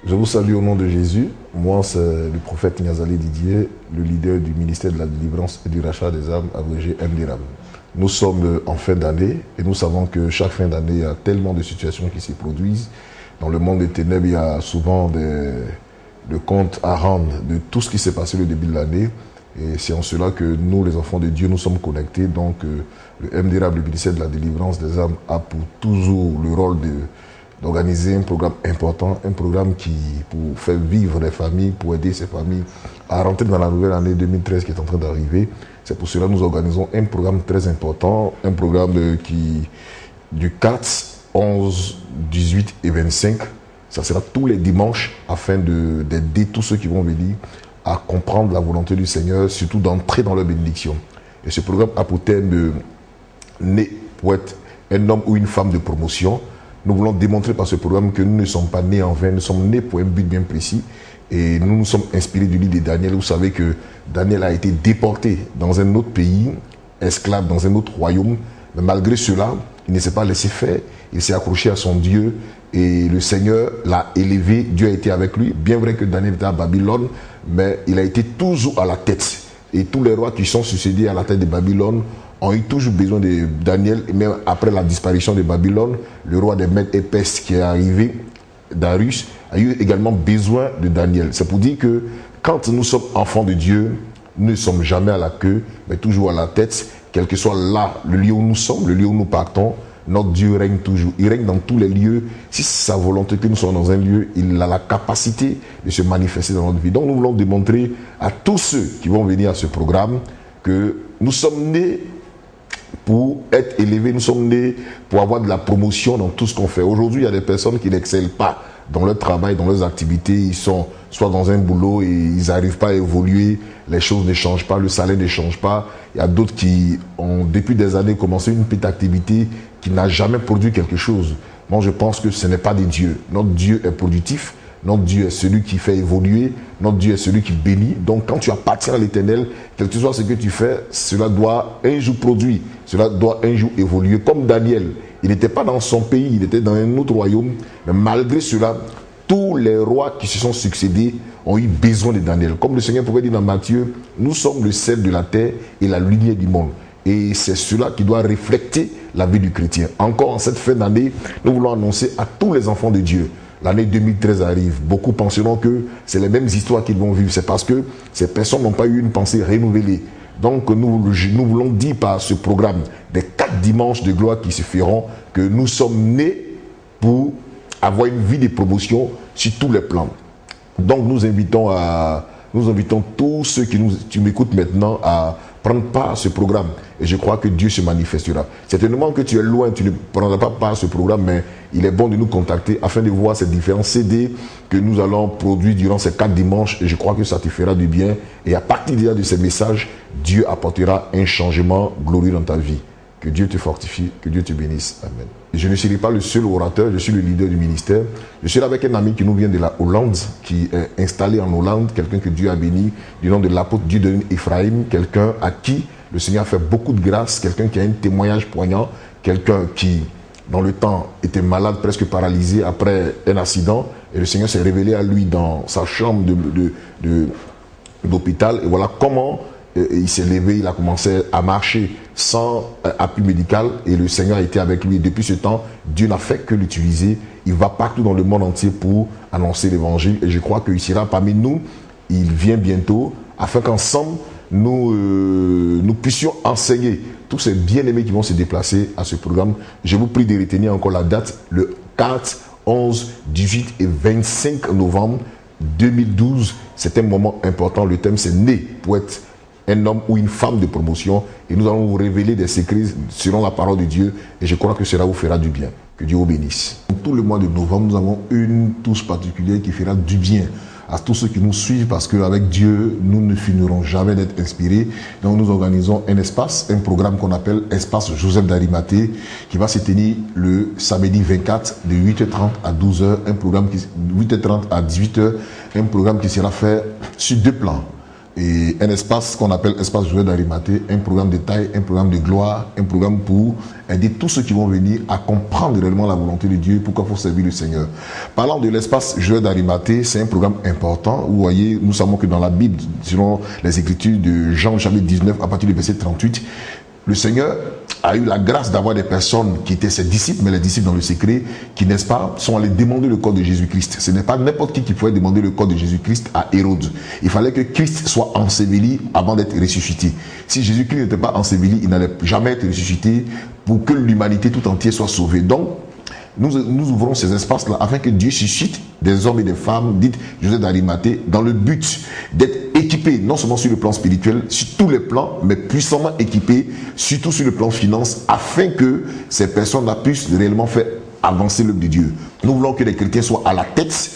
Je vous salue au nom de Jésus. Moi, c'est le prophète Niazali Didier, le leader du ministère de la délivrance et du rachat des âmes, abrégé MDRAM. Nous sommes en fin d'année et nous savons que chaque fin d'année, il y a tellement de situations qui se produisent. Dans le monde des ténèbres, il y a souvent des comptes à rendre de tout ce qui s'est passé le début de l'année. Et c'est en cela que nous, les enfants de Dieu, nous sommes connectés. Donc, le MDRAM, le ministère de la délivrance des âmes, a pour toujours le rôle d'organiser un programme important, un programme pour faire vivre les familles, pour aider ces familles à rentrer dans la nouvelle année 2013 qui est en train d'arriver. C'est pour cela que nous organisons un programme très important, un programme du 4, 11, 18 et 25. Ça sera tous les dimanches afin d'aider tous ceux qui vont venir à comprendre la volonté du Seigneur, surtout d'entrer dans leur bénédiction. Et ce programme a pour thème de né pour être un homme ou une femme de promotion. Nous voulons démontrer par ce programme que nous ne sommes pas nés en vain, nous sommes nés pour un but bien précis. Et nous nous sommes inspirés du livre de Daniel. Vous savez que Daniel a été déporté dans un autre pays, esclave dans un autre royaume. Mais malgré cela, il ne s'est pas laissé faire. Il s'est accroché à son Dieu et le Seigneur l'a élevé. Dieu a été avec lui. Bien vrai que Daniel était à Babylone, mais il a été toujours à la tête. Et tous les rois qui sont succédés à la tête de Babylone ont eu toujours besoin de Daniel. Et même après la disparition de Babylone, le roi des Mèdes et Perses qui est arrivé, Darius, a eu également besoin de Daniel. C'est pour dire que quand nous sommes enfants de Dieu, nous ne sommes jamais à la queue, mais toujours à la tête, quel que soit là, le lieu où nous sommes, le lieu où nous partons. Notre Dieu règne toujours. Il règne dans tous les lieux. Si c'est sa volonté que nous soyons dans un lieu, il a la capacité de se manifester dans notre vie. Donc nous voulons démontrer à tous ceux qui vont venir à ce programme que nous sommes nés pour être élevés, nous sommes nés pour avoir de la promotion dans tout ce qu'on fait. Aujourd'hui, il y a des personnes qui n'excellent pas dans leur travail, dans leurs activités. Ils sont soit dans un boulot et ils n'arrivent pas à évoluer, les choses ne changent pas, le salaire ne change pas. Il y a d'autres qui ont depuis des années commencé une petite activité qui n'a jamais produit quelque chose. Moi, je pense que ce n'est pas des dieux. Notre Dieu est productif. Notre Dieu est celui qui fait évoluer. Notre Dieu est celui qui bénit. Donc, quand tu appartiens à l'Éternel, quel que soit ce que tu fais, cela doit un jour produire. Cela doit un jour évoluer. Comme Daniel, il n'était pas dans son pays, il était dans un autre royaume. Mais malgré cela, tous les rois qui se sont succédés ont eu besoin de Daniel. Comme le Seigneur pouvait dire dans Matthieu, nous sommes le sel de la terre et la lumière du monde. Et c'est cela qui doit refléter la vie du chrétien. Encore en cette fin d'année, nous voulons annoncer à tous les enfants de Dieu. L'année 2013 arrive. Beaucoup penseront que c'est les mêmes histoires qu'ils vont vivre. C'est parce que ces personnes n'ont pas eu une pensée renouvelée. Donc nous voulons dire par ce programme des 4 dimanches de gloire qui se feront que nous sommes nés pour avoir une vie de promotion sur tous les plans. Donc nous invitons tous ceux qui m'écoutent maintenant à prendre part à ce programme. Et je crois que Dieu se manifestera. Certainement que tu es loin, tu ne prendras pas part à ce programme, mais il est bon de nous contacter afin de voir ces différents CD que nous allons produire durant ces 4 dimanches. Et je crois que ça te fera du bien. Et à partir de ces messages, Dieu apportera un changement glorieux dans ta vie. Que Dieu te fortifie, que Dieu te bénisse. Amen. Je ne serai pas le seul orateur, je suis le leader du ministère. Je suis là avec un ami qui nous vient de la Hollande, qui est installé en Hollande, quelqu'un que Dieu a béni, du nom de l'apôtre Dieudonné Ephraim, quelqu'un à qui le Seigneur a fait beaucoup de grâce, quelqu'un qui a un témoignage poignant, quelqu'un qui, dans le temps, était malade, presque paralysé après un accident, et le Seigneur s'est révélé à lui dans sa chambre d'hôpital, et voilà comment il s'est levé, il a commencé à marcher sans appui médical et le Seigneur a été avec lui. Et depuis ce temps, Dieu n'a fait que l'utiliser. Il va partout dans le monde entier pour annoncer l'évangile et je crois qu'il sera parmi nous. Il vient bientôt afin qu'ensemble, nous puissions enseigner tous ces bien-aimés qui vont se déplacer à ce programme. Je vous prie de retenir encore la date, le 4, 11, 18 et 25 novembre 2012. C'est un moment important. Le thème, c'est né pour être un homme ou une femme de promotion et nous allons vous révéler des secrets selon la parole de Dieu et je crois que cela vous fera du bien. Que Dieu vous bénisse. Tout le mois de novembre, nous avons une touche particulière qui fera du bien à tous ceux qui nous suivent parce qu'avec Dieu, nous ne finirons jamais d'être inspirés. Donc nous organisons un espace, un programme qu'on appelle Espace Joseph d'Arimathée qui va se tenir le samedi 24 de 8h30 à 12h, un programme 8h30 à 18h, un programme qui sera fait sur 2 plans. et un espace qu'on appelle espace Joseph d'Arimathée, un programme de taille, un programme de gloire, un programme pour aider tous ceux qui vont venir à comprendre réellement la volonté de Dieu, pourquoi il faut servir le Seigneur. Parlant de l'espace Joseph d'Arimathée, c'est un programme important. Vous voyez, nous savons que dans la Bible, selon les Écritures de Jean chapitre 19, à partir du verset 38, le Seigneur a eu la grâce d'avoir des personnes qui étaient ses disciples, mais les disciples dans le secret, qui, n'est-ce pas, sont allés demander le corps de Jésus-Christ. Ce n'est pas n'importe qui pouvait demander le corps de Jésus-Christ à Hérode. Il fallait que Christ soit enseveli avant d'être ressuscité. Si Jésus-Christ n'était pas enseveli, il n'allait jamais être ressuscité pour que l'humanité tout entière soit sauvée. Donc, nous ouvrons ces espaces-là afin que Dieu suscite des hommes et des femmes, dites Joseph d'Arimathée, dans le but d'être équipés, non seulement sur le plan spirituel, sur tous les plans, mais puissamment équipés, surtout sur le plan finance, afin que ces personnes-là puissent réellement faire avancer l'œuvre de Dieu. Nous voulons que les chrétiens soient à la tête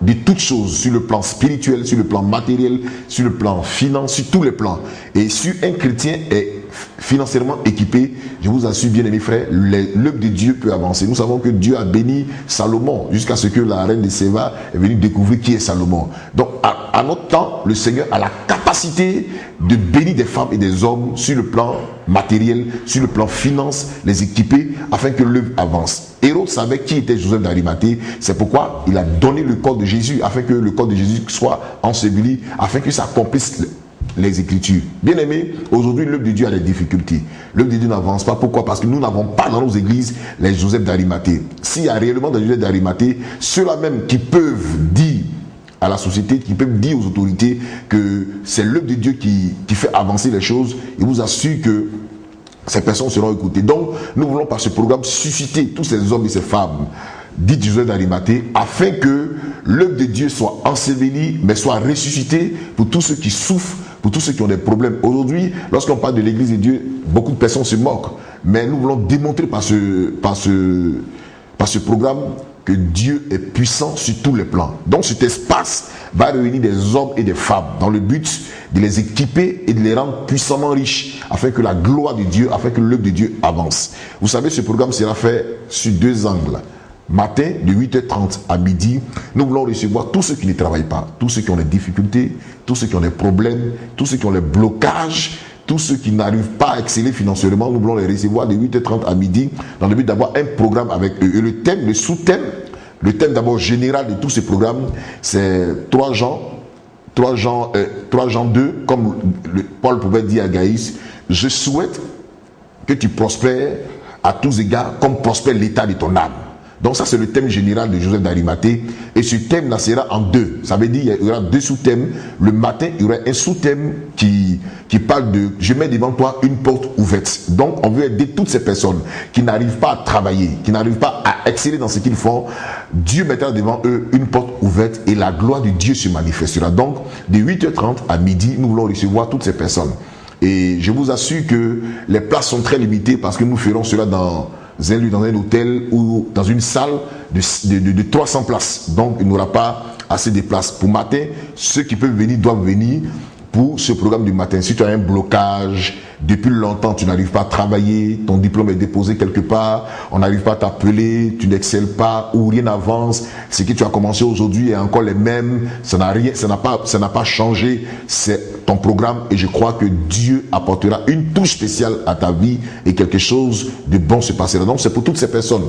de toutes choses, sur le plan spirituel, sur le plan matériel, sur le plan finance, sur tous les plans. Et si un chrétien est financièrement équipé, je vous assure, bien aimés frères, l'œuvre de Dieu peut avancer. Nous savons que Dieu a béni Salomon jusqu'à ce que la reine de Séba est venue découvrir qui est Salomon. Donc à notre temps, le Seigneur a la capacité de bénir des femmes et des hommes sur le plan matériel, sur le plan finance, les équiper afin que l'œuvre avance. Hérode savait qui était Joseph d'Arimathée, c'est pourquoi il a donné le corps de Jésus afin que le corps de Jésus soit enseveli, afin que ça accomplisse les Écritures. Bien aimé, aujourd'hui l'œuvre de Dieu a des difficultés. L'œuvre de Dieu n'avance pas. Pourquoi? Parce que nous n'avons pas dans nos églises les Joseph d'Arimathée. S'il y a réellement des Joseph d'Arimathée, ceux-là même qui peuvent dire à la société, qui peuvent dire aux autorités que c'est l'œuvre de Dieu qui fait avancer les choses, il vous assure que ces personnes seront écoutées. Donc, nous voulons par ce programme susciter tous ces hommes et ces femmes, dites Joseph d'Arimathée, afin que l'œuvre de Dieu soit ensevelie, mais soit ressuscitée pour tous ceux qui souffrent, pour tous ceux qui ont des problèmes. Aujourd'hui, lorsqu'on parle de l'église de Dieu, beaucoup de personnes se moquent. Mais nous voulons démontrer par ce programme que Dieu est puissant sur tous les plans. Donc cet espace va réunir des hommes et des femmes dans le but de les équiper et de les rendre puissamment riches afin que la gloire de Dieu, afin que l'œuvre de Dieu avance. Vous savez, ce programme sera fait sur deux angles. Matin, de 8h30 à midi, nous voulons recevoir tous ceux qui ne travaillent pas, tous ceux qui ont des difficultés, tous ceux qui ont des problèmes, tous ceux qui ont des blocages, tous ceux qui n'arrivent pas à exceller financièrement. Nous voulons les recevoir de 8h30 à midi dans le but d'avoir un programme avec eux. Et le thème, le sous-thème, le thème d'abord général de tous ces programmes, c'est 3 Jean 2, comme Paul pouvait dire à Gaïs, je souhaite que tu prospères à tous égards comme prospère l'état de ton âme. Donc ça c'est le thème général de Joseph d'Arimathée. Et ce thème-là sera en deux. Ça veut dire qu'il y aura deux sous-thèmes. Le matin, il y aura un sous-thème qui parle de « Je mets devant toi une porte ouverte ». Donc on veut aider toutes ces personnes qui n'arrivent pas à travailler, qui n'arrivent pas à exceller dans ce qu'ils font. Dieu mettra devant eux une porte ouverte et la gloire de Dieu se manifestera. Donc de 8h30 à midi, nous voulons recevoir toutes ces personnes. Et je vous assure que les places sont très limitées parce que nous ferons cela dans un lieu, dans un hôtel ou dans une salle de 300 places. Donc il n'y aura pas assez de places. Pour matin, ceux qui peuvent venir doivent venir pour ce programme du matin. Si tu as un blocage, depuis longtemps tu n'arrives pas à travailler, ton diplôme est déposé quelque part, on n'arrive pas à t'appeler, tu n'excelles pas ou rien n'avance, ce que tu as commencé aujourd'hui est encore les mêmes, ça n'a pas changé, c'est ton programme et je crois que Dieu apportera une touche spéciale à ta vie et quelque chose de bon se passera. Donc c'est pour toutes ces personnes,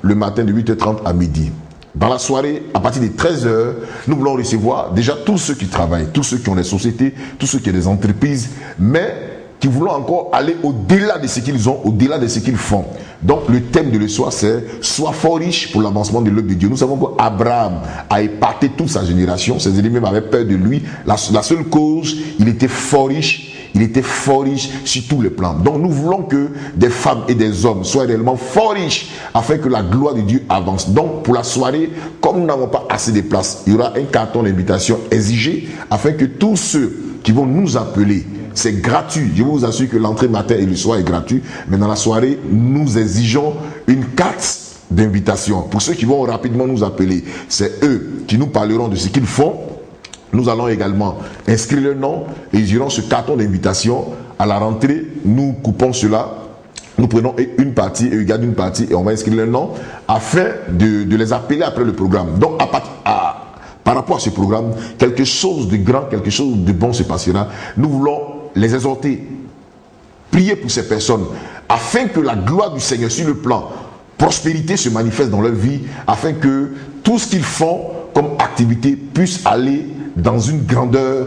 le matin de 8h30 à midi. Dans la soirée, à partir de 13h, nous voulons recevoir déjà tous ceux qui travaillent, tous ceux qui ont des sociétés, tous ceux qui ont des entreprises, mais qui voulons encore aller au-delà de ce qu'ils ont, au-delà de ce qu'ils font. Donc le thème de le soir, c'est « Sois fort riche pour l'avancement de l'œuvre de Dieu ». Nous savons qu'Abraham a éparté toute sa génération, ses ennemis avaient peur de lui. La seule cause, il était fort riche. Il était fort riche sur tous les plans. Donc nous voulons que des femmes et des hommes soient réellement fort riches afin que la gloire de Dieu avance. Donc pour la soirée, comme nous n'avons pas assez de places, il y aura un carton d'invitation exigé afin que tous ceux qui vont nous appeler, c'est gratuit. Je vous assure que l'entrée matin et le soir est gratuit. Mais dans la soirée, nous exigeons une carte d'invitation. Pour ceux qui vont rapidement nous appeler, c'est eux qui nous parleront de ce qu'ils font. Nous allons également inscrire le nom et ils iront ce carton d'invitation. À la rentrée, nous coupons cela. Nous prenons une partie et ils gardent une partie et on va inscrire le nom afin de les appeler après le programme. Donc, par rapport à ce programme, quelque chose de grand, quelque chose de bon se passera. Nous voulons les exhorter, prier pour ces personnes, afin que la gloire du Seigneur sur le plan prospérité se manifeste dans leur vie, afin que tout ce qu'ils font comme activité puisse aller dans une grandeur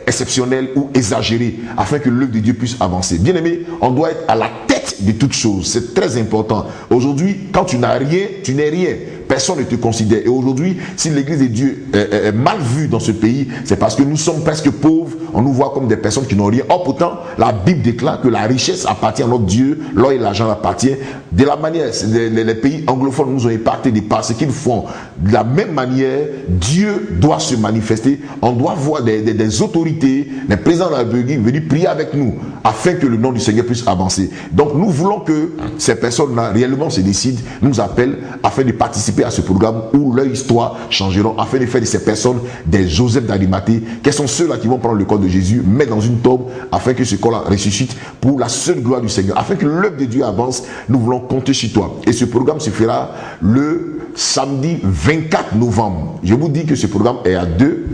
exceptionnelle ou exagérée, afin que l'œuvre de Dieu puisse avancer. Bien aimé, on doit être à la tête de toutes choses. C'est très important. Aujourd'hui, quand tu n'as rien, tu n'es rien. Personne ne te considère. Et aujourd'hui, si l'église de Dieu est mal vue dans ce pays, c'est parce que nous sommes presque pauvres. On nous voit comme des personnes qui n'ont rien. Or, pourtant, la Bible déclare que la richesse appartient à notre Dieu, l'or et l'argent appartiennent. De la manière, les pays anglophones nous ont impacté de par ce qu'ils font. De la même manière, Dieu doit se manifester. On doit voir des autorités, des présidents de la République venir prier avec nous, afin que le nom du Seigneur puisse avancer. Donc, nous voulons que ces personnes-là réellement se décident, nous appellent, afin de participer à ce programme où leur histoire changeront, afin de faire de ces personnes des Joseph d'Arimathée. Quels sont ceux-là qui vont prendre le corps de Jésus, mettre dans une tombe, afin que ce corps-là ressuscite pour la seule gloire du Seigneur, afin que l'œuvre de Dieu avance. Nous voulons compter sur toi. Et ce programme se fera le samedi 24 novembre. Je vous dis que ce programme est à 2,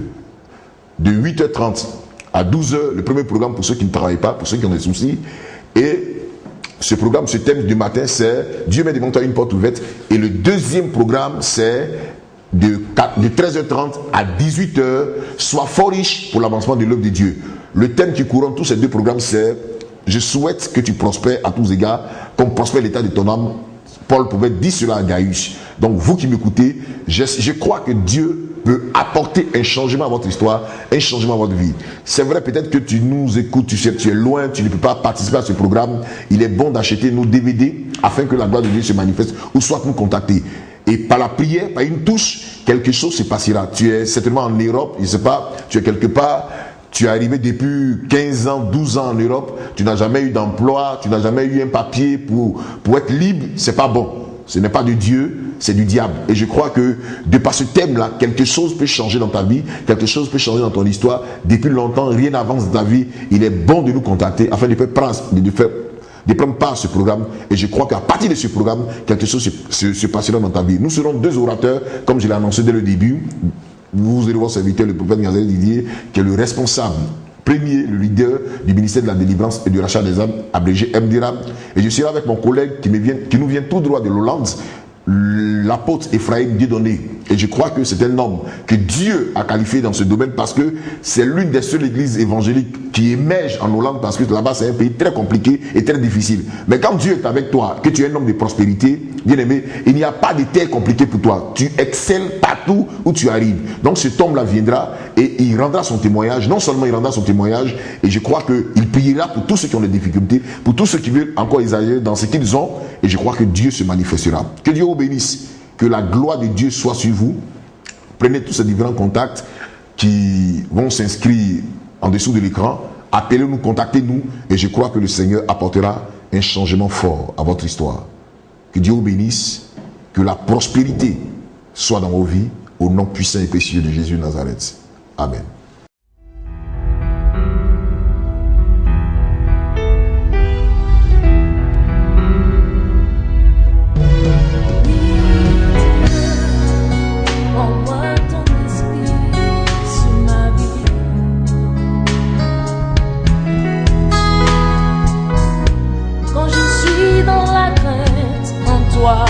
de 8h30 à 12h. Le premier programme pour ceux qui ne travaillent pas, pour ceux qui ont des soucis. Et ce programme, ce thème du matin, c'est Dieu met devant toi une porte ouverte. Et le deuxième programme, c'est de 13h30 à 18h. Sois fort riche pour l'avancement de l'œuvre de Dieu. Le thème qui couronne tous ces deux programmes, c'est je souhaite que tu prospères à tous égards, comme prospère l'état de ton âme. Paul pouvait dire cela à Gaius. Donc vous qui m'écoutez, je crois que Dieu peut apporter un changement à votre histoire, un changement à votre vie. C'est vrai, peut-être que tu nous écoutes, tu es loin, tu ne peux pas participer à ce programme. Il est bon d'acheter nos DVD afin que la gloire de Dieu se manifeste, ou soit nous contacter. Et par la prière, par une touche, quelque chose se passera. Tu es certainement en Europe, je ne sais pas, tu es quelque part, tu es arrivé depuis 15 ans, 12 ans en Europe, tu n'as jamais eu d'emploi, tu n'as jamais eu un papier pour être libre, c'est pas bon. Ce n'est pas de Dieu, c'est du diable. Et je crois que de par ce thème-là, quelque chose peut changer dans ta vie, quelque chose peut changer dans ton histoire. Depuis longtemps, rien n'avance dans ta vie. Il est bon de nous contacter afin de prendre part à ce programme. Et je crois qu'à partir de ce programme, quelque chose se passera dans ta vie. Nous serons deux orateurs, comme je l'ai annoncé dès le début. Vous allez voir serviteur, le prophète Ngazali Didier, qui est le responsable premier, le leader du ministère de la délivrance et du rachat des âmes, abrégé MDRAM. Et je serai avec mon collègue qui nous vient tout droit de l'Hollande, l'apôtre Ephraim Dieudonné. Et je crois que c'est un homme que Dieu a qualifié dans ce domaine parce que c'est l'une des seules églises évangéliques qui émerge en Hollande, parce que là-bas c'est un pays très compliqué et très difficile. Mais quand Dieu est avec toi, que tu es un homme de prospérité, bien aimé, il n'y a pas de terre compliquée pour toi. Tu excelles partout où tu arrives. Donc cet homme-là viendra et il rendra son témoignage. Non seulement il rendra son témoignage, et je crois qu'il priera pour tous ceux qui ont des difficultés, pour tous ceux qui veulent encore exagérer dans ce qu'ils ont, et je crois que Dieu se manifestera. Que Dieu vous bénisse. Que la gloire de Dieu soit sur vous. Prenez tous ces différents contacts qui vont s'inscrire en dessous de l'écran. Appelez-nous, contactez-nous. Et je crois que le Seigneur apportera un changement fort à votre histoire. Que Dieu vous bénisse. Que la prospérité soit dans vos vies. Au nom puissant et précieux de Jésus de Nazareth. Amen. Toi,